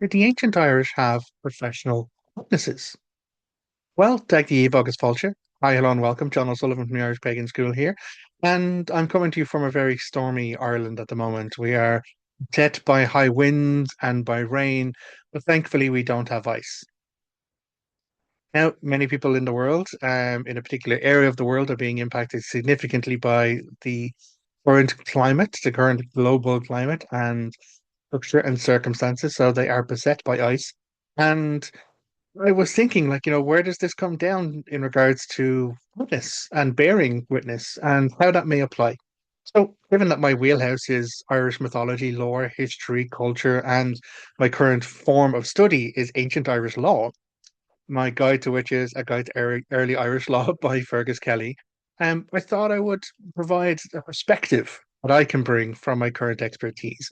Did the ancient Irish have professional witnesses? Well, Dag the August Fulcher. Hi, hello, and welcome. John O'Sullivan from the Irish Pagan School here. And I'm coming to you from a very stormy Ireland at the moment. We are hit by high winds and by rain, but thankfully we don't have ice. Now, many people in the world, in a particular area of the world, are being impacted significantly by the current climate, the current global climate and structure and circumstances. So they are beset by ice. And I was thinking, where does this come down in regards to witness and bearing witness and how that may apply? So, given that my wheelhouse is Irish mythology, lore, history, culture, and my current form of study is ancient Irish law, my guide to which is A Guide to Early Irish Law by Fergus Kelly, I thought I would provide a perspective that I can bring from my current expertise.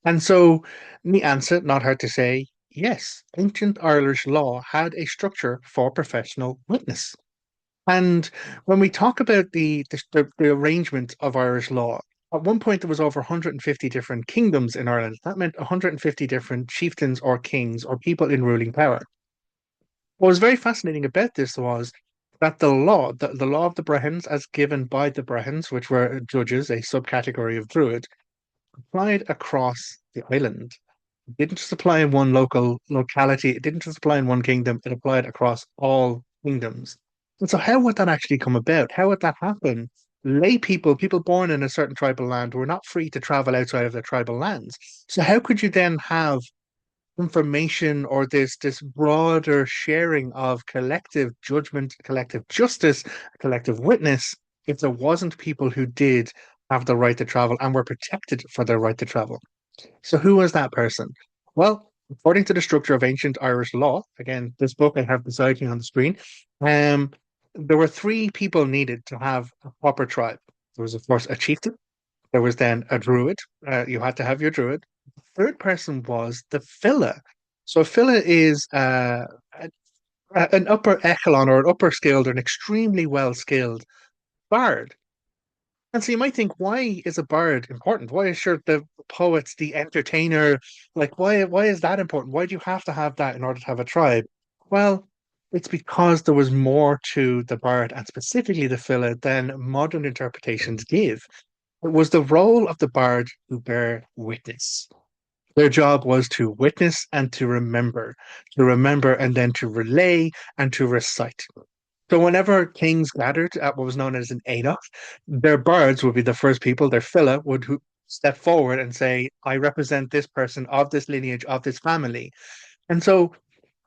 And so the answer, not hard to say, yes, ancient Irish law had a structure for professional witness. And when we talk about the arrangement of Irish law, at one point there was over 150 different kingdoms in Ireland. That meant 150 different chieftains or kings or people in ruling power. What was very fascinating about this was that the law of the Brehons, as given by the Brehons, which were judges, a subcategory of Druid, applied across the island. It didn't just apply in one local locality, it didn't just apply in one kingdom, it applied across all kingdoms. And so how would that actually come about? How would that happen? Lay people, people born in a certain tribal land, were not free to travel outside of their tribal lands. So how could you then have information or this broader sharing of collective judgment, collective justice, collective witness if there wasn't people who did have the right to travel and were protected for their right to travel? So who was that person? Well, according to the structure of ancient Irish law, again, this book I have beside me on the screen, um, there were three people needed to have a proper tribe. There was, of course, a chieftain. There was then a druid. You had to have your druid. The third person was the filla. So a filla is an upper echelon or an upper skilled or an extremely well skilled bard. And so you might think, why is a bard important? Why is sure the poet, the entertainer, why is that important? Why do you have to have that in order to have a tribe? Well, it's because there was more to the bard and specifically the filla than modern interpretations give. It was the role of the bard to bear witness. Their job was to witness and to remember and then to relay and to recite. So whenever kings gathered at what was known as an Éineacht, their bards would be the first people, their filla would step forward and say, I represent this person of this lineage, of this family. And so,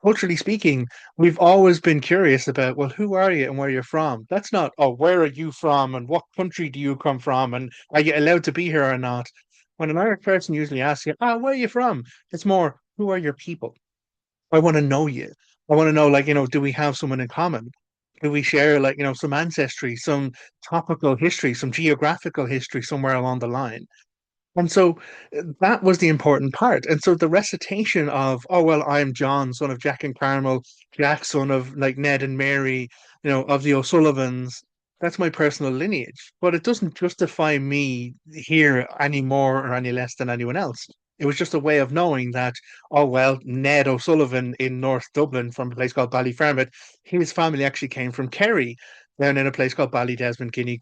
culturally speaking, we've always been curious about, well, who are you and where you're from? That's not, oh, where are you from and what country do you come from and are you allowed to be here or not? When an Irish person usually asks you, where are you from? It's more, who are your people? I want to know you. I want to know, do we have someone in common? Do we share, some ancestry, some topical history, some geographical history somewhere along the line? And so that was the important part. And so the recitation of, oh, well, I'm John, son of Jack and Carmel, Jack, son of Ned and Mary, of the O'Sullivans, that's my personal lineage. But it doesn't justify me here any more or any less than anyone else. It was just a way of knowing that, oh, well, Ned O'Sullivan in North Dublin from a place called Ballyfermot, his family actually came from Kerry, down in a place called Ballydesmond, Guinea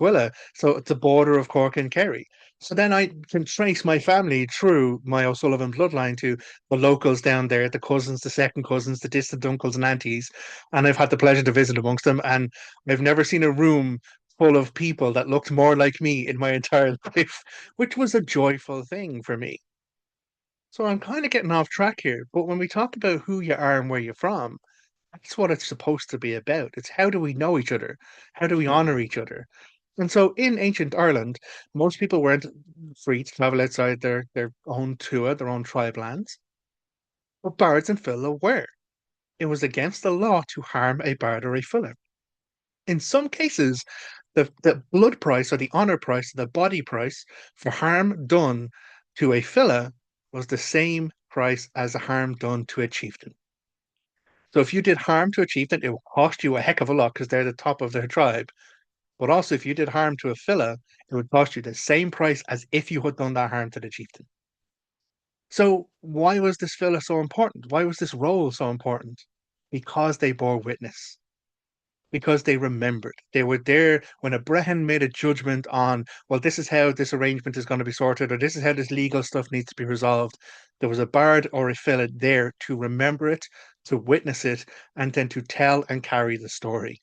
So it's the border of Cork and Kerry. So then I can trace my family through my O'Sullivan bloodline to the locals down there, the cousins, the second cousins, the distant uncles and aunties. And I've had the pleasure to visit amongst them. And I've never seen a room full of people that looked more like me in my entire life, which was a joyful thing for me. So I'm kind of getting off track here. But when we talk about who you are and where you're from, that's what it's supposed to be about. It's how do we know each other? How do we honor each other? And so in ancient Ireland, most people weren't free to travel outside their own tua, their own tribe lands, but bards and filla were. It was against the law to harm a bard or a filla. In some cases, the blood price or the honor price, the body price for harm done to a filla was the same price as the harm done to a chieftain. So if you did harm to a chieftain, it would cost you a heck of a lot because they're the top of their tribe. But also, if you did harm to a filla, it would cost you the same price as if you had done that harm to the chieftain. So why was this fella so important? Why was this role so important? Because they bore witness, because they remembered. They were there when a Brehon made a judgment on, well, this is how this arrangement is going to be sorted, or this is how this legal stuff needs to be resolved. There was a bard or a fella there to remember it, to witness it, and then to tell and carry the story.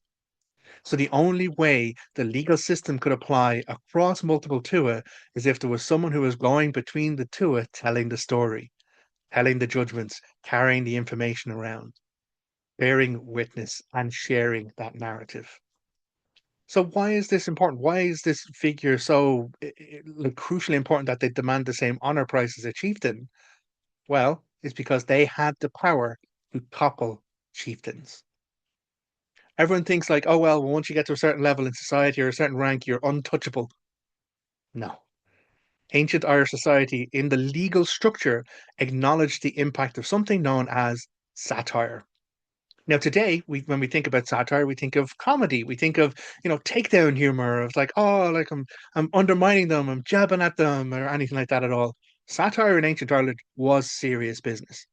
So the only way the legal system could apply across multiple tua is if there was someone who was going between the tua telling the story, telling the judgments, carrying the information around, bearing witness, and sharing that narrative. So why is this important? Why is this figure so like, crucially important that they demand the same honor price as a chieftain? Well, it's because they had the power to topple chieftains. Everyone thinks like, oh well, once you get to a certain level in society or a certain rank, you're untouchable. No. Ancient Irish society in the legal structure acknowledged the impact of something known as satire. Now, today, when we think about satire, we think of comedy. We think of, takedown humor of like, oh, like I'm undermining them, I'm jabbing at them, or anything like that at all. Satire in ancient Ireland was serious business.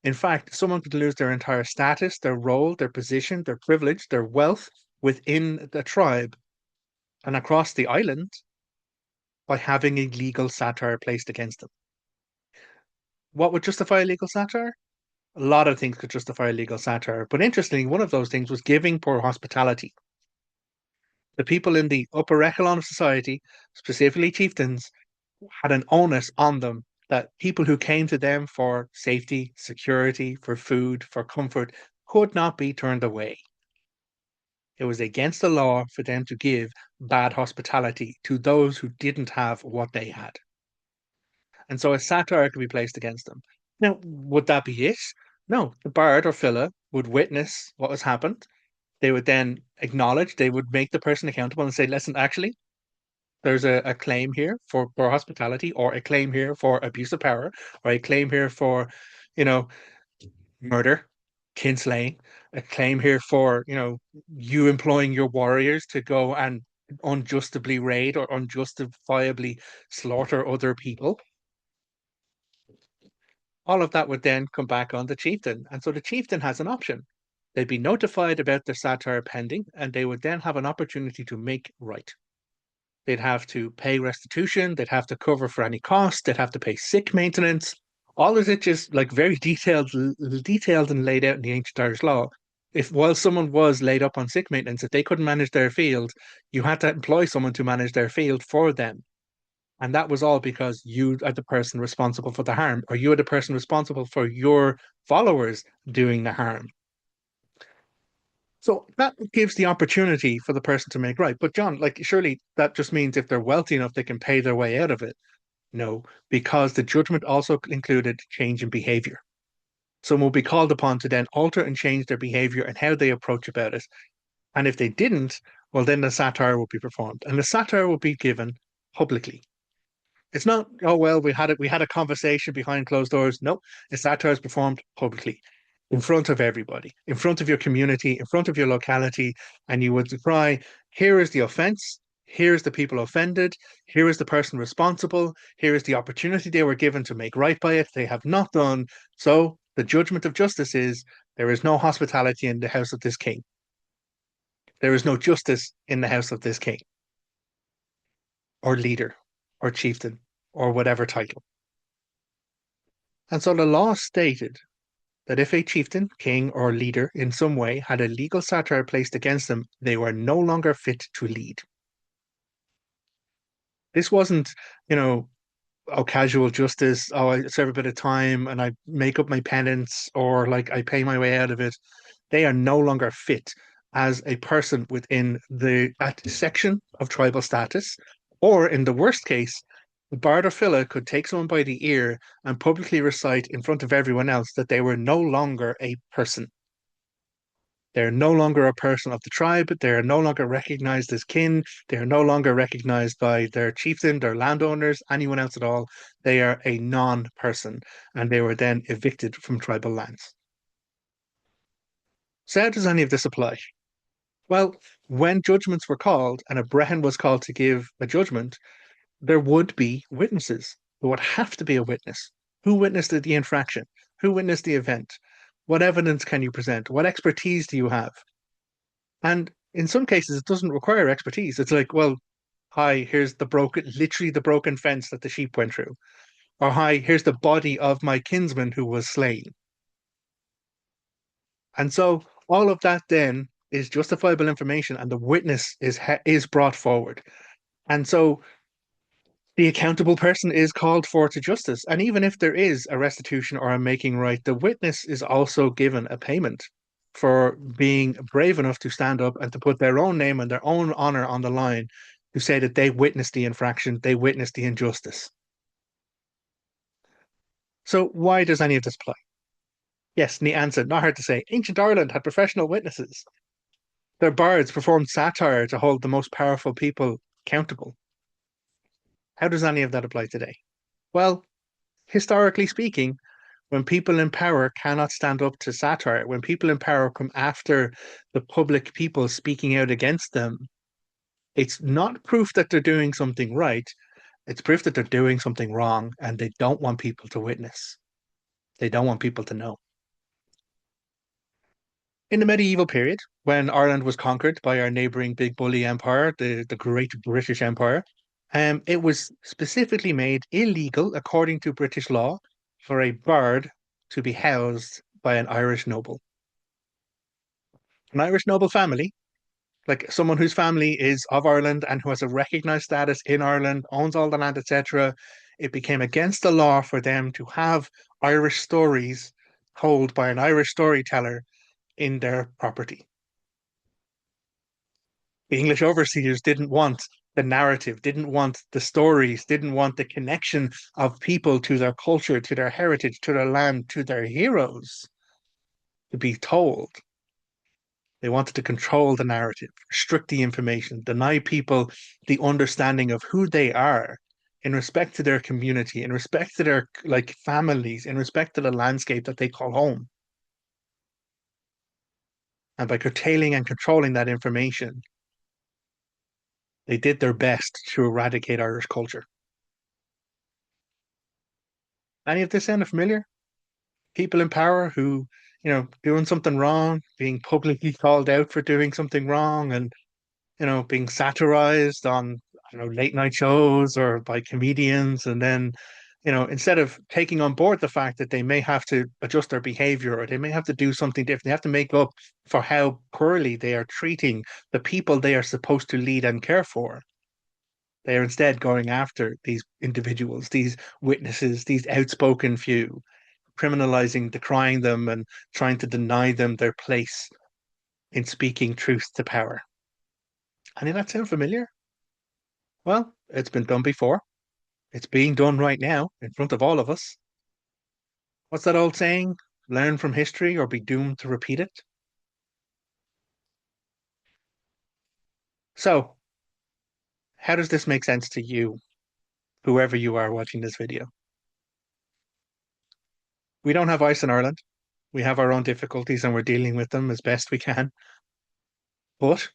In fact, someone could lose their entire status, their role, their position, their privilege, their wealth within the tribe and across the island by having a legal satire placed against them. What would justify legal satire? A lot of things could justify legal satire, but interestingly, one of those things was giving poor hospitality. The people in the upper echelon of society, specifically chieftains, had an onus on them that people who came to them for safety, security, for food, for comfort could not be turned away. It was against the law for them to give bad hospitality to those who didn't have what they had. And so a satire could be placed against them. Now, would that be it? No, the bard or filla would witness what has happened. They would then acknowledge, they would make the person accountable and say, listen, actually, there's a claim here for hospitality, or a claim here for abuse of power, or a claim here for, you know, murder, kinslaying, a claim here for, you employing your warriors to go and unjustably raid or unjustifiably slaughter other people. All of that would then come back on the chieftain. And so the chieftain has an option. They'd be notified about their satire pending, and they would then have an opportunity to make right. They'd have to pay restitution, they'd have to cover for any cost, they'd have to pay sick maintenance. All of it just like very detailed and laid out in the ancient Irish law. If while someone was laid up on sick maintenance, if they couldn't manage their field, you had to employ someone to manage their field for them. And that was all because you are the person responsible for the harm, or you are the person responsible for your followers doing the harm. So that gives the opportunity for the person to make right. But John, like surely that just means if they're wealthy enough, they can pay their way out of it. No, because the judgment also included change in behavior. Someone will be called upon to then alter and change their behavior and how they approach about it. And if they didn't, well, then the satire will be performed, and the satire will be given publicly. It's not, oh well, we had a conversation behind closed doors. No, a satire is performed publicly in front of everybody, in front of your community, in front of your locality, and you would cry, here is the offense, here is the people offended, here is the person responsible, here is the opportunity they were given to make right by it. They have not done. So the judgment of justice is there is no hospitality in the house of this king. There is no justice in the house of this king or leader or chieftain or whatever title. And so the law stated that if a chieftain, king, or leader in some way had a legal satire placed against them, they were no longer fit to lead. This wasn't, you know, oh, casual justice, oh, I serve a bit of time and I make up my penance or like I pay my way out of it. They are no longer fit as a person within that section of tribal status, or in the worst case, the Bard or Fila could take someone by the ear and publicly recite in front of everyone else that they were no longer a person. They're no longer a person of the tribe. They are no longer recognized as kin. They are no longer recognized by their chieftain, their landowners, anyone else at all. They are a non-person, and they were then evicted from tribal lands. So how does any of this apply? Well, when judgments were called and a Brehon was called to give a judgment, there would be witnesses. There would have to be a witness. Who witnessed the infraction? Who witnessed the event? What evidence can you present? What expertise do you have? And in some cases, it doesn't require expertise. It's like, well, hi, here's literally the broken fence that the sheep went through. Or hi, here's the body of my kinsman who was slain. And so all of that then is justifiable information, and the witness is brought forward. And so the accountable person is called for to justice. And even if there is a restitution or a making right, the witness is also given a payment for being brave enough to stand up and to put their own name and their own honor on the line to say that they witnessed the infraction, they witnessed the injustice. So why does any of this apply? Yes, the answer, not hard to say. Ancient Ireland had professional witnesses. Their bards performed satire to hold the most powerful people accountable. How does any of that apply today? Well, historically speaking, when people in power cannot stand up to satire, when people in power come after the public people speaking out against them, it's not proof that they're doing something right. It's proof that they're doing something wrong and they don't want people to witness. They don't want people to know. In the medieval period, when Ireland was conquered by our neighboring big bully empire, the Great British Empire, it was specifically made illegal, according to British law, for a bard to be housed by an Irish noble. An Irish noble family, like someone whose family is of Ireland and who has a recognized status in Ireland, owns all the land, etc., it became against the law for them to have Irish stories told by an Irish storyteller in their property. The English overseers didn't want the narrative, didn't want the stories, didn't want the connection of people to their culture, to their heritage, to their land, to their heroes to be told. They wanted to control the narrative, restrict the information, deny people the understanding of who they are in respect to their community, in respect to their like families, in respect to the landscape that they call home. And by curtailing and controlling that information, they did their best to eradicate Irish culture. Any of this sound familiar? People in power who, doing something wrong, being publicly called out for doing something wrong, and being satirized on, late night shows or by comedians. And then, instead of taking on board the fact that they may have to adjust their behavior or they may have to do something different, they have to make up for how poorly they are treating the people they are supposed to lead and care for. They are instead going after these individuals, these witnesses, these outspoken few, criminalizing, decrying them, and trying to deny them their place in speaking truth to power. Any of that sound familiar? Well, it's been done before. It's being done right now in front of all of us. What's that old saying? Learn from history or be doomed to repeat it. So, how does this make sense to you, whoever you are watching this video? We don't have ice in Ireland. We have our own difficulties and we're dealing with them as best we can. But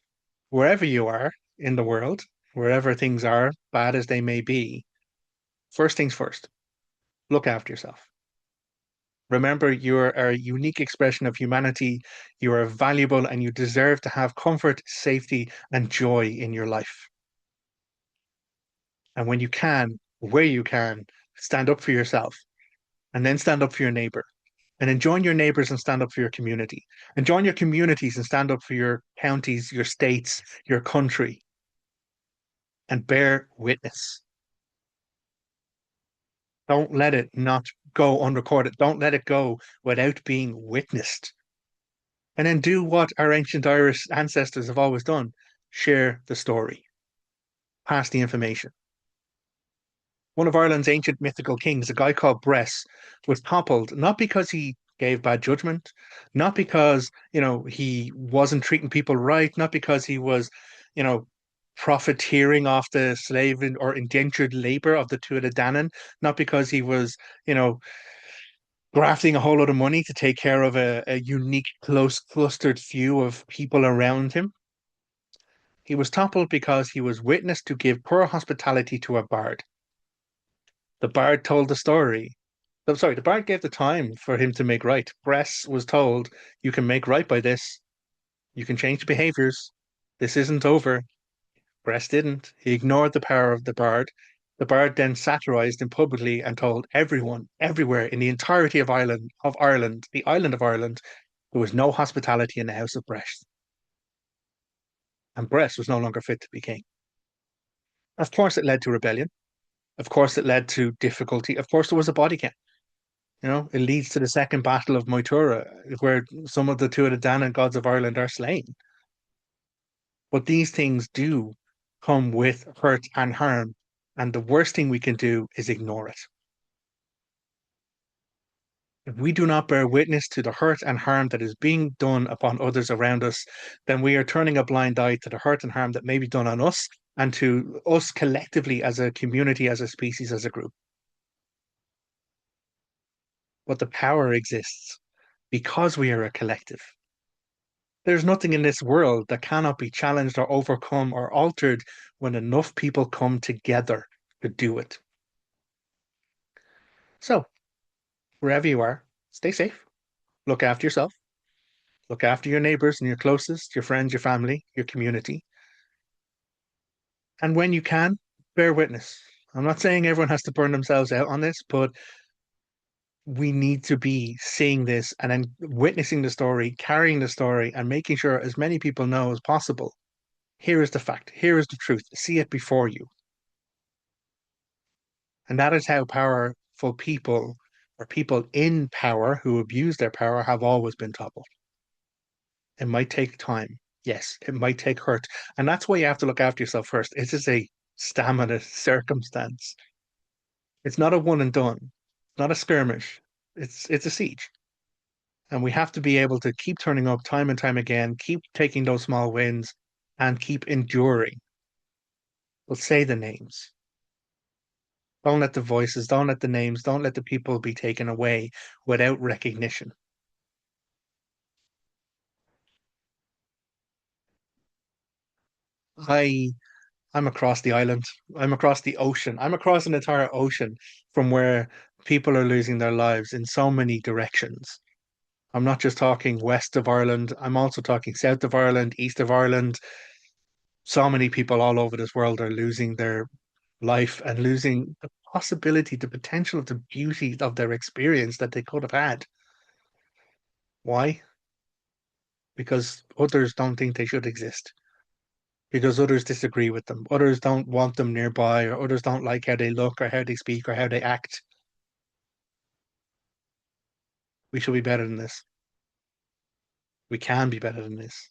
wherever you are in the world, wherever things are, bad as they may be, first things first, look after yourself. Remember, you're a unique expression of humanity. You are valuable and you deserve to have comfort, safety, and joy in your life. And when you can, where you can, stand up for yourself and then stand up for your neighbor. And then join your neighbors and stand up for your community. And join your communities and stand up for your counties, your states, your country, and bear witness. Don't let it not go unrecorded. Don't let it go without being witnessed. And then do what our ancient Irish ancestors have always done: share the story, pass the information. One of Ireland's ancient mythical kings, a guy called Bress, was toppled not because he gave bad judgment, not because, he wasn't treating people right, not because he was, you know, profiteering off the slave or indentured labor of the Tuatha Danann, not because he was, you know, grafting a whole lot of money to take care of a unique, close, clustered few of people around him. He was toppled because he was witness to give poor hospitality to a bard. The bard told the story, I'm sorry, the bard gave the time for him to make right. Bress was told, you can make right by this. You can change behaviors. This isn't over. Bress didn't. He ignored the power of the bard. The bard then satirized him publicly and told everyone, everywhere in the entirety of Ireland, the island of Ireland, there was no hospitality in the house of Bress, and Bress was no longer fit to be king. Of course, it led to rebellion. Of course, it led to difficulty. Of course, there was a body count. It leads to the second battle of Moytura, where some of the two of the Danann gods of Ireland are slain. But these things do come with hurt and harm, and the worst thing we can do is ignore it. If we do not bear witness to the hurt and harm that is being done upon others around us, then we are turning a blind eye to the hurt and harm that may be done on us and to us collectively as a community, as a species, as a group. But the power exists because we are a collective. There's nothing in this world that cannot be challenged or overcome or altered when enough people come together to do it. So, wherever you are, stay safe, look after yourself, look after your neighbors and your closest, your friends, your family, your community. And when you can, bear witness. I'm not saying everyone has to burn themselves out on this, but we need to be seeing this and then witnessing the story, carrying the story, and making sure as many people know as possible. Here is the fact. Here is the truth. See it before you. And that is how powerful people or people in power who abuse their power have always been toppled. It might take time. Yes, it might take hurt. And that's why you have to look after yourself first. It is a stamina circumstance. It's not a one and done. It's not a skirmish. It's a siege. And we have to be able to keep turning up time and time again, keep taking those small wins, and keep enduring. We'll say the names. Don't let the voices, don't let the names, don't let the people be taken away without recognition. I I'm across the island. I'm across the ocean. I'm across an entire ocean from where people are losing their lives in so many directions. I'm not just talking west of Ireland, I'm also talking south of Ireland, east of Ireland. So many people all over this world are losing their life and losing the possibility, the potential, the beauty of their experience that they could have had. Why? Because others don't think they should exist. Because others disagree with them. Others don't want them nearby, or others don't like how they look, or how they speak, or how they act. We should be better than this. We can be better than this.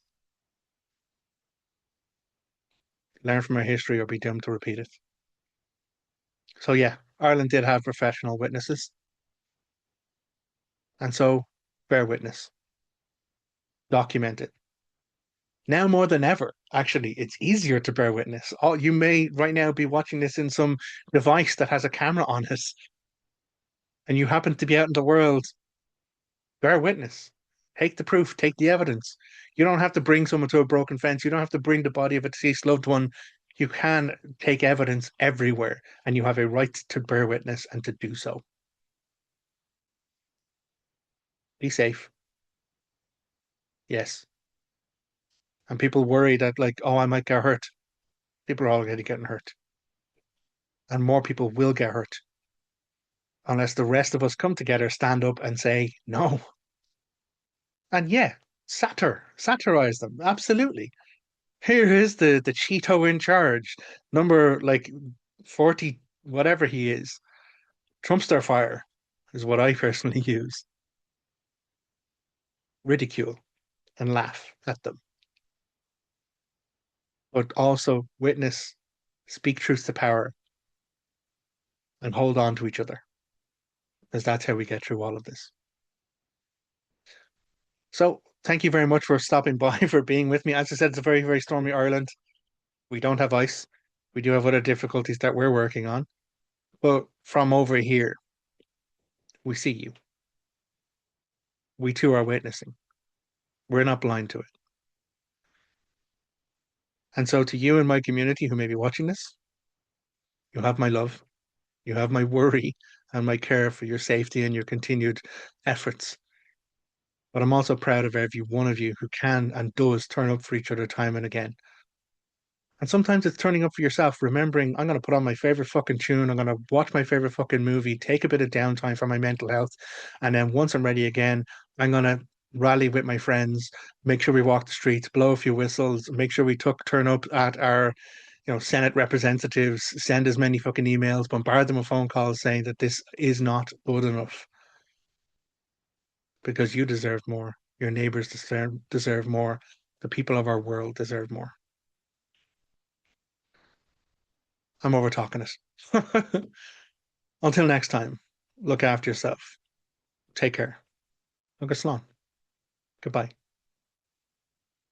Learn from our history or be doomed to repeat it. So, yeah, Ireland did have professional witnesses. And so, bear witness, document it. Now more than ever, actually, it's easier to bear witness. Oh, you may right now be watching this in some device that has a camera on it, and you happen to be out in the world. Bear witness. Take the proof, take the evidence. You don't have to bring someone to a broken fence. You don't have to bring the body of a deceased loved one. You can take evidence everywhere, and you have a right to bear witness and to do so. Be safe. Yes. And people worry that, like, oh, I might get hurt. People are already getting hurt. And more people will get hurt unless the rest of us come together, stand up, and say no. And yeah, satirize them. Absolutely. Here is the Cheeto in charge, number like 40, whatever he is. Trumpster fire is what I personally use. Ridicule and laugh at them, but also witness, speak truth to power, and hold on to each other, because that's how we get through all of this. So, thank you very much for stopping by, for being with me. As I said, it's a very, very stormy Ireland. We don't have ice. We do have other difficulties that we're working on. But from over here, we see you. We too are witnessing. We're not blind to it. And so, to you and my community who may be watching this, you have my love, you have my worry, and my care for your safety and your continued efforts. But I'm also proud of every one of you who can and does turn up for each other time and again. And sometimes it's turning up for yourself, remembering I'm going to put on my favorite fucking tune, I'm going to watch my favorite fucking movie, take a bit of downtime for my mental health. And then once I'm ready again, I'm going to rally with my friends, make sure we walk the streets, blow a few whistles, make sure we turn up at our, Senate representatives, send as many fucking emails, bombard them with phone calls saying that this is not good enough because you deserve more. Your neighbors deserve more. The people of our world deserve more. I'm over talking it. Until next time, look after yourself. Take care. Agus slán. Goodbye.